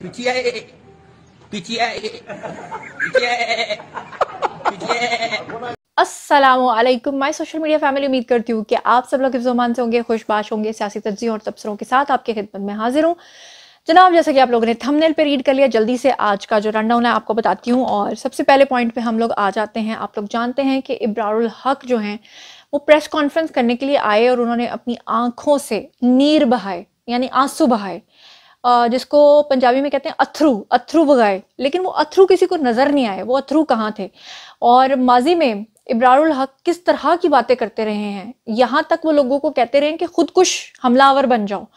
PTA, PTA, PTA। अस्सलामुअलैकुम my social media family. उम्मीद करती हूँ कि आप सब लोग हिफ्ज़-ओ-अमान से होंगे, खुशबाश होंगे। सियासी तज्ज़ियों और तबसरों के साथ आपकी खिदमत में हाजिर हूँ जनाब। जैसा कि आप लोगों ने थंबनेल पे रीड कर लिया, जल्दी से आज का जो रनडाउन है आपको बताती हूँ। और सबसे पहले पॉइंट पे हम लोग आ जाते हैं। आप लोग जानते हैं कि इब्रारुल हक जो हैं वो प्रेस कॉन्फ्रेंस करने के लिए आए और उन्होंने अपनी आंखों से नीर बहाए, यानी आंसू बहाए, जिसको पंजाबी में कहते हैं अथरू, अथरू बगाए। लेकिन वो अथरू किसी को नजर नहीं आए, वो अथरू कहाँ थे। और माजी में इब्रारुल हक किस तरह की बातें करते रहे हैं, यहाँ तक वो लोगों को कहते रहे हैं कि खुदकुश हमलावर बन जाओ।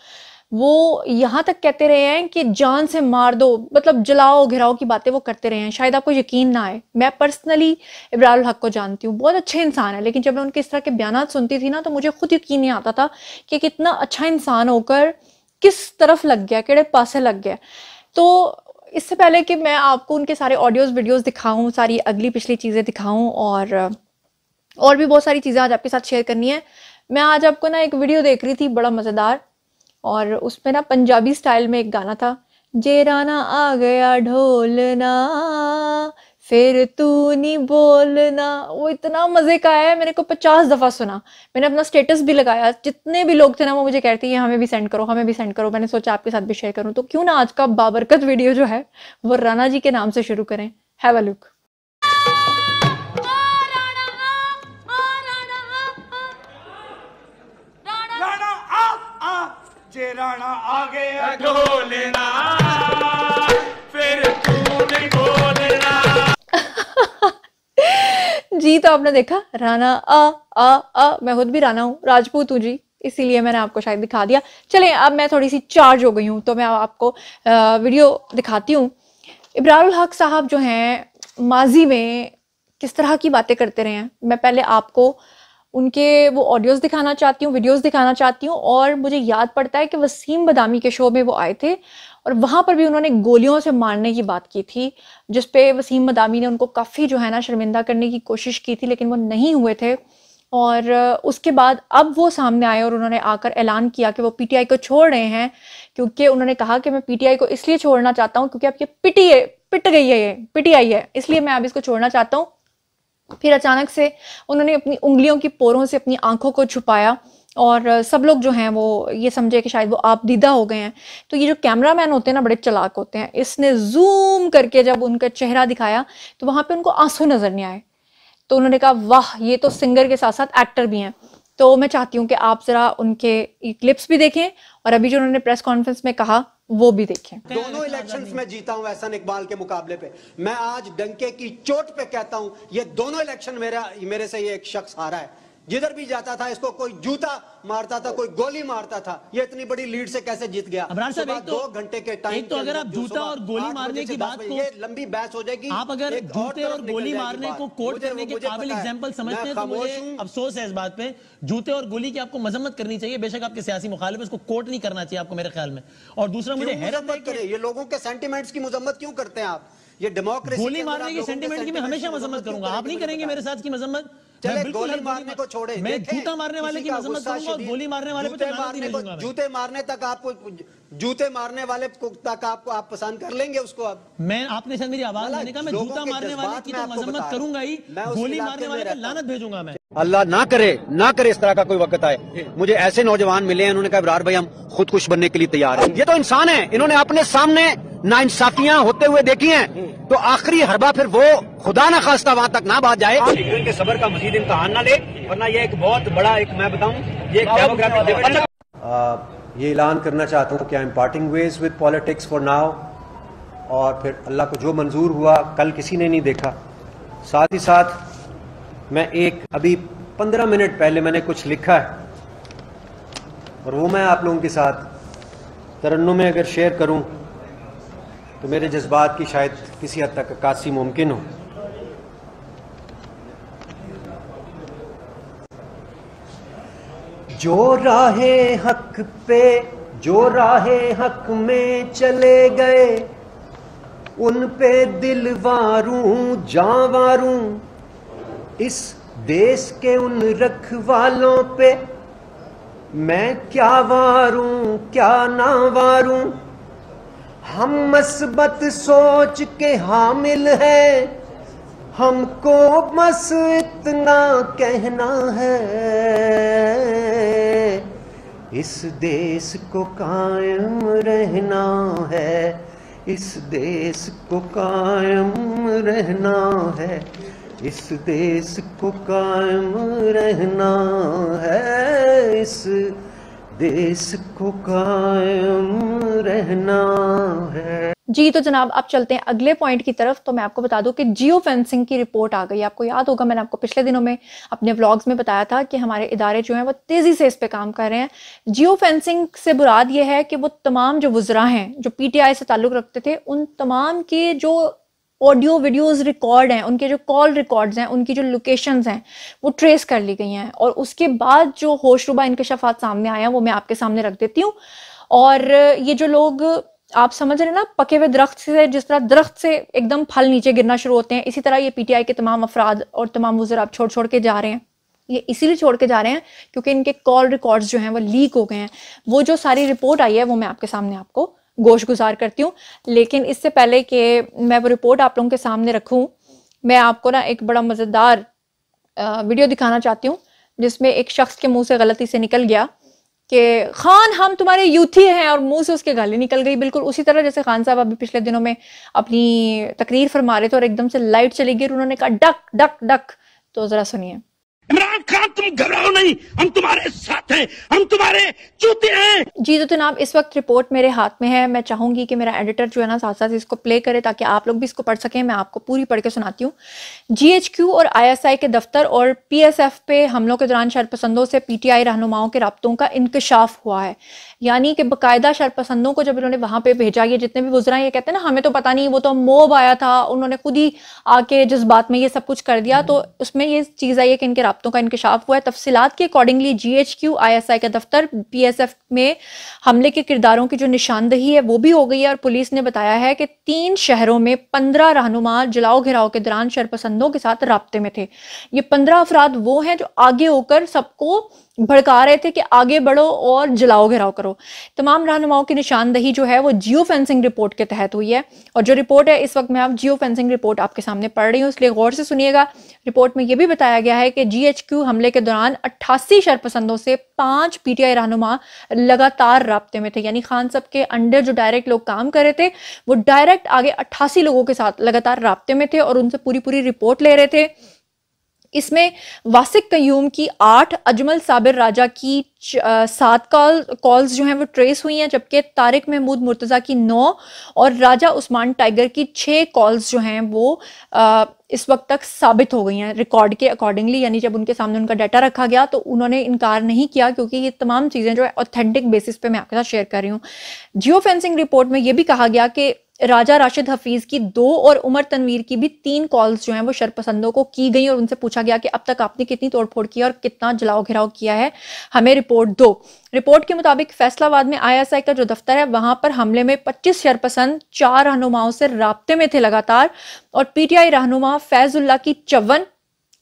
वो यहाँ तक कहते रहे हैं कि जान से मार दो, मतलब जलाओ घिराओ की बातें वो करते रहे हैं। शायद आपको यकीन ना आए, मैं पर्सनली इब्रारुल हक को जानती हूँ, बहुत अच्छे इंसान है। लेकिन जब मैं उनके इस तरह के बयान सुनती थी ना, तो मुझे खुद यकीन नहीं आता था कि कितना अच्छा इंसान होकर किस तरफ लग गया, केड़े पासे लग गया। तो इससे पहले कि मैं आपको उनके सारे ऑडियोज वीडियोस दिखाऊं, सारी अगली पिछली चीज़ें दिखाऊं और भी बहुत सारी चीज़ें आज आपके साथ शेयर करनी है। मैं आज आपको ना एक वीडियो देख रही थी, बड़ा मज़ेदार, और उसमें ना पंजाबी स्टाइल में एक गाना था, जे राना आ गया ढोलना फिर तू नहीं बोलना। वो इतना मज़े का है, मैंने को 50 दफ़ा सुना। मैंने अपना स्टेटस भी लगाया, जितने भी लोग थे ना वो मुझे कहते हैं हमें भी सेंड करो, हमें भी सेंड करो। मैंने सोचा आपके साथ भी शेयर करूं, तो क्यों ना आज का बाबरकत वीडियो जो है वो राना जी के नाम से शुरू करें। Have a look. जे राणा आ गया ढोलना फिर तू नहीं बोलना। जी तो आपने देखा, राना आ। मैं खुद भी राना हूँ, राजपूत हूँ जी, इसीलिए मैंने आपको शायद दिखा दिया। चलिए अब मैं थोड़ी सी चार्ज हो गई हूँ तो मैं आपको वीडियो दिखाती हूँ। इब्रारुल हक साहब जो हैं माजी में किस तरह की बातें करते रहे हैं, मैं पहले आपको उनके वो ऑडियोज दिखाना चाहती हूँ, वीडियोस दिखाना चाहती हूँ। और मुझे याद पड़ता है कि वसीम बदामी के शो में वो आए थे और वहाँ पर भी उन्होंने गोलियों से मारने की बात की थी, जिस पे वसीम बदामी ने उनको काफ़ी जो है ना शर्मिंदा करने की कोशिश की थी, लेकिन वो नहीं हुए थे। और उसके बाद अब वो सामने आए और उन्होंने आकर ऐलान किया कि वो पीटीआई को छोड़ रहे हैं, क्योंकि उन्होंने कहा कि मैं पीटीआई को इसलिए छोड़ना चाहता हूँ क्योंकि अब ये पिट गई है, ये पीटीआई है, इसलिए मैं अब इसको छोड़ना चाहता हूँ। फिर अचानक से उन्होंने अपनी उंगलियों की पोरों से अपनी आंखों को छुपाया और सब लोग जो हैं वो ये समझे कि शायद वो आप दीदा हो गए हैं। तो ये जो कैमरामैन होते हैं ना, बड़े चालाक होते हैं। इसने जूम करके जब उनका चेहरा दिखाया तो वहां पे उनको आंसू नजर नहीं आए। तो उन्होंने कहा वाह, ये तो सिंगर के साथ साथ एक्टर भी हैं। तो मैं चाहती हूँ कि आप जरा उनके क्लिप्स भी देखें और अभी जो उन्होंने प्रेस कॉन्फ्रेंस में कहा वो भी देखें। दोनों इलेक्शंस में जीता हूं एहसान इकबाल के मुकाबले पे। मैं आज डंके की चोट पे कहता हूं, ये दोनों इलेक्शन मेरे से ये एक शख्स हारा है। जिधर भी जाता था इसको कोई जूता मारता था, कोई गोली मारता था। ये इतनी बड़ी लीड से कैसे जीत गया? अबरार साहब, एक तो 2 घंटे के टाइम, एक तो अगर आप जूता और गोली मारने की बात को, ये लंबी बहस हो जाएगी। आप अगर जूते और गोली मारने को कोट करने के काबिल एग्जांपल समझते हैं तो मुझे अफसोस है इस बात पे। जूते और गोली की आपको मजम्मत करनी चाहिए, बेशक आपके सियासी मुखालिफ, इसको कोट नहीं करना चाहिए आपको मेरे ख्याल में। और दूसरा मुझे हैरत है कि ये लोगों के सेंटिमेंट्स की मजम्मत क्यों करते हैं आप? ये डेमोक्रेसी, गोली मारने की सेंटिमेंट की मैं हमेशा मजम्मत करूंगा, आप नहीं करेंगे मेरे साथ की मजम्मत। गोली मारने को छोड़े, मैं जूता मारने वाले की मजम्मत करूंगा और गोली मारने वाले पे तो लानत ही नहीं दूंगा मैं। जूते मारने तक आपको, जूते मारने वाले तक आपको आप पसंद कर लेंगे उसको। अब मैं, आपने शायद मेरी आवाज मैंने कहा, मैं जूता मारने वाले की तो मजम्मत करूंगा ही, गोली मारने वाले पे लानत भेजूंगा मैं। अल्लाह ना करे इस तरह का कोई वक्त आए। मुझे ऐसे नौजवान मिले हैं, उन्होंने कहा इब्रार भाई हम खुदकुश बनने के लिए तैयार हैं। ये तो इंसान है, इन्होंने अपने सामने नाइंसाफियां होते हुए देखी हैं, तो आखिरी हरबा फिर वो खुदा ना खास्ता वहां तक ना बात जाए। इनके सबर का मजीद इम्तहान ना ले, वरना ये एक बहुत बड़ा, एक मैं बताऊं, ये ये ऐलान करना चाहता हूँ कि I am parting ways with politics for now. और फिर अल्लाह को जो मंजूर हुआ, कल किसी ने नहीं देखा। साथ ही साथ मैं अभी 15 मिनट पहले मैंने कुछ लिखा है और वो मैं आप लोगों के साथ तरन्नुम में अगर शेयर करूं तो मेरे जज्बात की शायद किसी हद तक अक्कासी मुमकिन हो। जो राहे हक में चले गए, उन पे दिल वारूं जां वारूं, इस देश के उन रखवालों पे मैं क्या वारूं क्या ना वारूं। हम मस्बत सोच के हामिल है, हमको बस इतना कहना है, इस देश को कायम रहना है, इस देश को कायम रहना है, इस देश को कायम रहना है, इस देश को कायम रहना है। जी तो जनाब अब चलते हैं अगले पॉइंट की तरफ। तो मैं आपको बता दूं कि जियो फेंसिंग की रिपोर्ट आ गई। आपको याद होगा मैंने आपको पिछले दिनों में अपने व्लॉग्स में बताया था कि हमारे इदारे जो हैं वो तेजी से इस पे काम कर रहे हैं। जियो फेंसिंग से मुराद ये है कि वो तमाम जो वुज़रा हैं जो पीटीआई से ताल्लुक़ रखते थे, उन तमाम के जो ऑडियो वीडियोस रिकॉर्ड हैं, उनके जो कॉल रिकॉर्ड्स हैं, उनकी जो लोकेशंस हैं वो ट्रेस कर ली गई हैं। और उसके बाद जो होशरुबा इंकशाफात सामने आए हैं वो मैं आपके सामने रख देती हूँ। और ये जो लोग आप समझ रहे हैं ना, पके हुए दरख्त से जिस तरह दरख्त से एकदम फल नीचे गिरना शुरू होते हैं, इसी तरह ये पीटीआई के तमाम अफराद और तमाम वुज़रा आप छोड़ के जा रहे हैं। ये इसीलिए छोड़ के जा रहे हैं क्योंकि इनके कॉल रिकॉर्ड्स जो हैं वो लीक हो गए हैं। वो जो सारी रिपोर्ट आई है वो मैं आपके सामने आपको गोश गुजार करती हूँ। लेकिन इससे पहले कि मैं वो रिपोर्ट आप लोगों के सामने रखूँ, मैं आपको ना एक बड़ा मज़ेदार वीडियो दिखाना चाहती हूँ जिसमें एक शख्स के मुंह से गलती से निकल गया कि खान हम तुम्हारे यूथी हैं, और मुंह से उसके गाली निकल गई, बिल्कुल उसी तरह जैसे खान साहब अभी पिछले दिनों में अपनी तकरीर फरमा रहे थे और एकदम से लाइट चली गई और उन्होंने कहा डक डक डक। तो जरा सुनिए। इमरान खान तुम घबराओ नहीं, हम तुम्हारे साथ हैं, हम तुम्हारे चूते हैं। जी तो जनाब इस वक्त रिपोर्ट मेरे हाथ में है। मैं चाहूंगी कि मेरा एडिटर जो है ना साथ साथ इसको प्ले करे ताकि आप लोग भी इसको पढ़ सकें। मैं आपको पूरी पढ़ के सुनाती हूँ। जीएचक्यू और आईएसआई के दफ्तर और पीएसएफ पे हमलों के दौरान शरपसंदों से पीटीआई रहनुमाओं के राब्तों का इंकशाफ हुआ है। यानी कि बाकायदा शरपसंदों को जब इन्होंने वहां पे भेजा, ये जितने भी वुज़रा ये कहते हैं ना हमें तो पता नहीं, वो तो मोब आया था, उन्होंने खुद ही आके जज्बात में ये सब कुछ कर दिया, तो उसमें ये चीज़ आई है कि इनके राब्तों का इंकशाफ हुआ है। तफसीलात के अकॉर्डिंगली जीएचक्यू आईएसआई का दफ्तर पीएसएफ में हमले के किरदारों की जो निशानदही है वो भी हो गई है। और पुलिस ने बताया है कि 3 शहरों में 15 रहनुमा जलाओ घिराव के दौरान शरपसंदों के साथ राब्ते में थे। ये 15 अफराद वो हैं जो आगे होकर सबको भड़का रहे थे कि आगे बढ़ो और जलाओ घिराव करो। तमाम रहनुमाओं की निशानदही जो है वो जियो फेंसिंग रिपोर्ट के तहत हुई है। और जो रिपोर्ट है इस वक्त मैं आप जियो फेंसिंग रिपोर्ट आपके सामने पढ़ रही हूँ, इसलिए गौर से सुनिएगा। रिपोर्ट में यह भी बताया गया है कि जीएचक्यू हमले के दौरान 88 शरपसंदों से 5 पीटीआई रहनुमा लगातार राब्ते में थे। यानी खान साहब के अंडर जो डायरेक्ट लोग काम कर रहे थे वो डायरेक्ट आगे 88 लोगों के साथ लगातार राब्ते में थे और उनसे पूरी रिपोर्ट ले रहे थे। इसमें वासिक कयूम की 8, अजमल साबिर राजा की 7 कॉल्स जो हैं वो ट्रेस हुई हैं, जबकि तारिक महमूद मुर्तज़ा की 9 और राजा उस्मान टाइगर की 6 कॉल्स जो हैं वो इस वक्त तक साबित हो गई हैं रिकॉर्ड के अकॉर्डिंगली। यानी जब उनके सामने उनका डाटा रखा गया तो उन्होंने इनकार नहीं किया, क्योंकि ये तमाम चीज़ें जो है ऑथेंटिक बेसिस पे मैं आपके साथ शेयर कर रही हूँ। जियो फेंसिंग रिपोर्ट में ये भी कहा गया कि राजा राशिद हफीज की 2 और उमर तनवीर की भी 3 कॉल्स जो हैं वो शरपसंदों को की गई और उनसे पूछा गया कि अब तक आपने कितनी तोड़फोड़ की और कितना जलाओ घिराव किया है, हमें रिपोर्ट दो। रिपोर्ट के मुताबिक फैसलाबाद में आईएसआई का जो दफ्तर है वहां पर हमले में 25 शरपसंद 4 रहनुमाओं से राब्ते में थे लगातार, और पीटीआई रहनुमा फैजुल्ला की 54,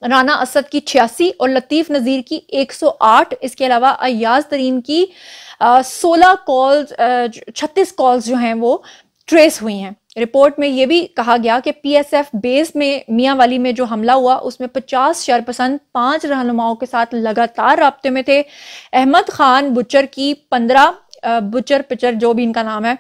राना असद की 86 और लतीफ नज़ीर की 108, इसके अलावा अयाज तरीन की 16 कॉल्स 36 कॉल्स जो हैं वो ट्रेस हुई हैं। रिपोर्ट में यह भी कहा गया कि पीएसएफ बेस में मियांवाली में जो हमला हुआ उसमें 50 शरपसंद 5 रहनुमाओं के साथ लगातार राब्ते में थे। अहमद खान बुचर की 15, बुचर पिचर जो भी इनका नाम है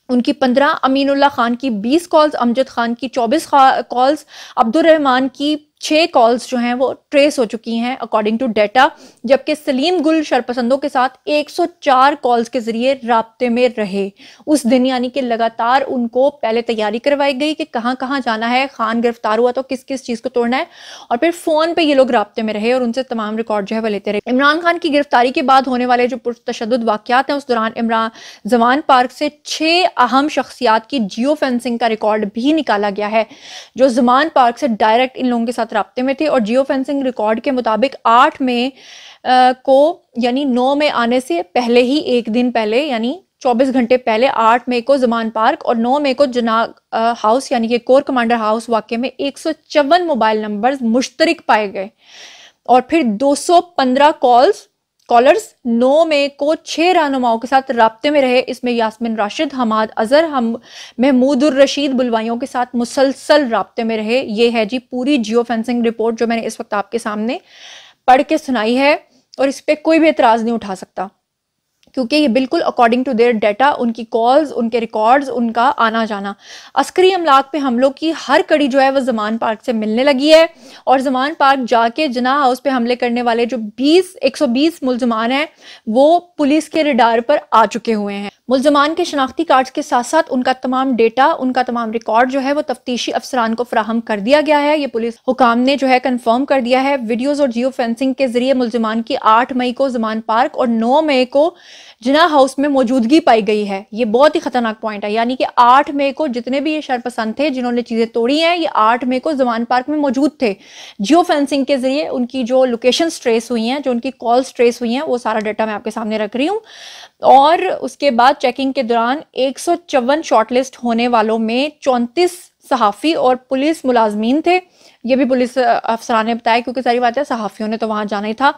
उनकी 15, अमीनुल्लाह खान की 20 कॉल्स, अमजद खान की 24 कॉल्स, अब्दुल रहमान की 6 कॉल्स जो हैं वो ट्रेस हो चुकी हैं अकॉर्डिंग टू डेटा, जबकि सलीम गुल शरपसंदों के साथ 104 कॉल्स के जरिए राब्ते में रहे उस दिन। यानी कि लगातार उनको पहले तैयारी करवाई गई कि कहाँ कहाँ जाना है, खान गिरफ्तार हुआ तो किस किस चीज़ को तोड़ना है, और फिर फ़ोन पे ये लोग राब्ते में रहे और उनसे तमाम रिकॉर्ड जो है वो लेते रहे। इमरान खान की गिरफ्तारी के बाद होने वाले जो पुरतशद्दुद वाक़यात हैं उस दौरान इमरान जवान पार्क से 6 अहम शख्सियात की जियो फेंसिंग का रिकॉर्ड भी निकाला गया है जो जमान पार्क से डायरेक्ट इन लोगों के साथ राब्ते में थे। और जियो फेंसिंग रिकॉर्ड के मुताबिक 8 मई को यानी 9 में आने से पहले ही एक दिन पहले यानी 24 घंटे पहले 8 मई को जमान पार्क और 9 मई को जनाब हाउस यानी कि कोर कमांडर हाउस वाक़े में 154 मोबाइल नंबर्स मुश्तरक पाए गए और फिर 215 कॉल्स कॉलर्स 9 मई को 6 रहनुमाओं के साथ राब्ते में रहे। इसमें यास्मिन राशिद, हमाद अजहर, महमूदुर रशीद बुलवाइयों के साथ मुसलसल राब्ते में रहे। ये है जी पूरी जियो फेंसिंग रिपोर्ट जो मैंने इस वक्त आपके सामने पढ़ के सुनाई है, और इस पर कोई भी एतराज नहीं उठा सकता, क्योंकि ये बिल्कुल अकॉर्डिंग टू देयर डाटा, उनकी कॉल्स, उनके रिकॉर्ड्स, उनका आना जाना। अस्करी अमलाक पे हमलों की हर कड़ी जो है वो जमान पार्क से मिलने लगी है, और जमान पार्क जाके जिना हाउस पे हमले करने वाले जो 120 मुलजमान हैं वो पुलिस के रडार पर आ चुके हुए हैं। मुलजमान के शनाख्ती कार्ड्स के साथ साथ उनका तमाम डेटा, उनका तमाम रिकॉर्ड जो है वो तफ्तीशी अफसरान को फराहम कर दिया गया है। ये पुलिस हुकाम ने जो है कंफर्म कर दिया है। वीडियोस और जियो फेंसिंग के जरिए मुलजमान की 8 मई को जमान पार्क और 9 मई को जिना हाउस में मौजूदगी पाई गई है। ये बहुत ही खतरनाक पॉइंट है, यानी कि 8 मई को जितने भी ये शरपसंद थे जिन्होंने चीजें तोड़ी हैं, ये 8 मई को जमान पार्क में मौजूद थे। जियो फेंसिंग के जरिए उनकी जो लोकेशन ट्रेस हुई हैं, जो उनकी कॉल्स ट्रेस हुई हैं, वो सारा डाटा मैं आपके सामने रख रही हूँ। और उसके बाद चेकिंग के दौरान 154 शॉर्टलिस्ट होने वालों में 34 सहाफ़ी और पुलिस मुलाजमीन थे। ये भी पुलिस अफसरान ने बताया, क्योंकि सारी बात है सहाफ़ियों ने तो वहाँ जाना ही था।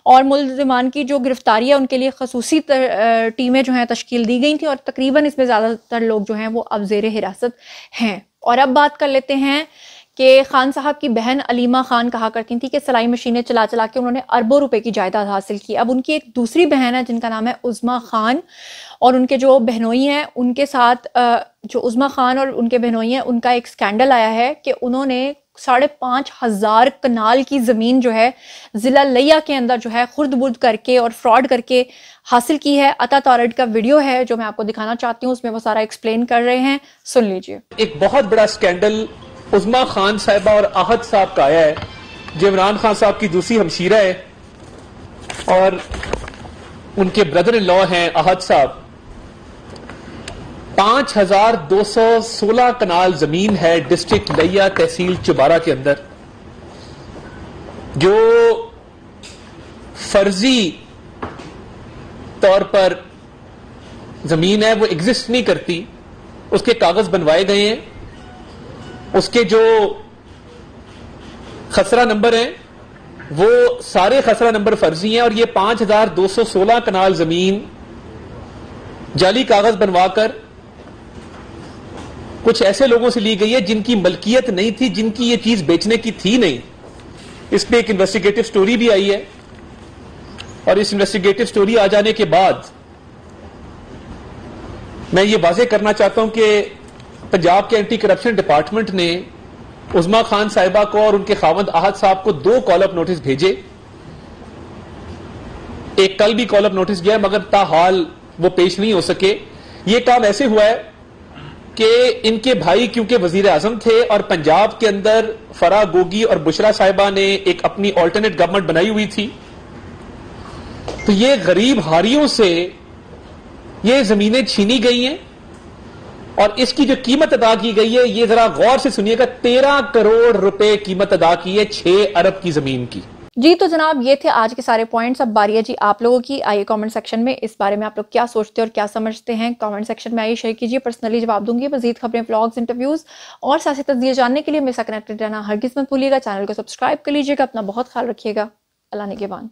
और मुलज़िमान की जो गिरफ्तारी है उनके लिए खसूसी टीमें जो हैं तश्कील दी गई थी, और तकरीबन इसमें ज़्यादातर लोग जो हैं वो अब ज़ेर हिरासत हैं। और अब बात कर लेते हैं कि खान साहब की बहन अलीमा खान कहा करती थी कि सिलाई मशीनें चला चला के उन्होंने अरबों रुपए की जायदाद हासिल की। अब उनकी एक दूसरी बहन है जिनका नाम है उज़्मा खान, और उनके जो बहनोई हैं उनके साथ जो उज़्मा खान और उनके बहनोई हैं उनका एक स्कैंडल आया है कि उन्होंने 5,500 कनाल की ज़मीन जो है ज़िला लिया के अंदर जो है खुर्द बुर्द करके और फ्रॉड करके हासिल की है। अता तौरड का वीडियो है जो मैं आपको दिखाना चाहती हूँ, उसमें वो सारा एक्सप्लेन कर रहे हैं, सुन लीजिए। एक बहुत बड़ा स्कैंडल उज़्मा खान साहिबा और आहद साहब का आया है, जो इमरान खान साहब की दूसरी हमशीरा है और उनके ब्रदर इन लॉ हैं आहद साहब। 5,216 कनाल जमीन है डिस्ट्रिक्ट लिया तहसील चुबारा के अंदर, जो फर्जी तौर पर जमीन है, वो एग्जिस्ट नहीं करती। उसके कागज बनवाए गए हैं, उसके जो खसरा नंबर हैं वो सारे खसरा नंबर फर्जी हैं, और ये 5,216 कनाल जमीन जाली कागज बनवाकर कुछ ऐसे लोगों से ली गई है जिनकी मलकियत नहीं थी, जिनकी ये चीज बेचने की थी नहीं। इस पे एक इन्वेस्टिगेटिव स्टोरी भी आई है, और इस इन्वेस्टिगेटिव स्टोरी आ जाने के बाद मैं ये वाजे करना चाहता हूं कि पंजाब के एंटी करप्शन डिपार्टमेंट ने उज़्मा खान साहिबा को और उनके खावंद आहद साहब को 2 कॉल अप नोटिस भेजे। एक कल भी कॉल अप नोटिस गया, मगर ताहाल वो पेश नहीं हो सके। ये काम ऐसे हुआ है कि इनके भाई क्योंकि वजीर आजम थे और पंजाब के अंदर फराह गोगी और बुशरा साहिबा ने एक अपनी ऑल्टरनेट गवर्नमेंट बनाई हुई थी, तो ये गरीब हारियों से ये जमीनें छीनी गई हैं, और इसकी जो कीमत अदा की गई है, ये जरा गौर से सुनिएगा, 13 करोड़ रुपए कीमत अदा की है 6 अरब की जमीन की। जी तो जनाब ये थे आज के सारे पॉइंट्स। अब बारी है जी आप लोगों की। आइए कमेंट सेक्शन में इस बारे में आप लोग क्या सोचते हैं और क्या समझते हैं, कमेंट सेक्शन में आइए शेयर कीजिए, पर्सनली जवाब दूंगी। मजीद खबरें, व्लॉग्स, इंटरव्यूज और सियासी तज्ज़िया जानने के लिए मेरे साथ कनेक्टेड रहना हरगिज़ मत भूलिएगा। चैनल को सब्सक्राइब कर लीजिएगा। अपना बहुत ख्याल रखिएगा। अल्लाह निगहबान।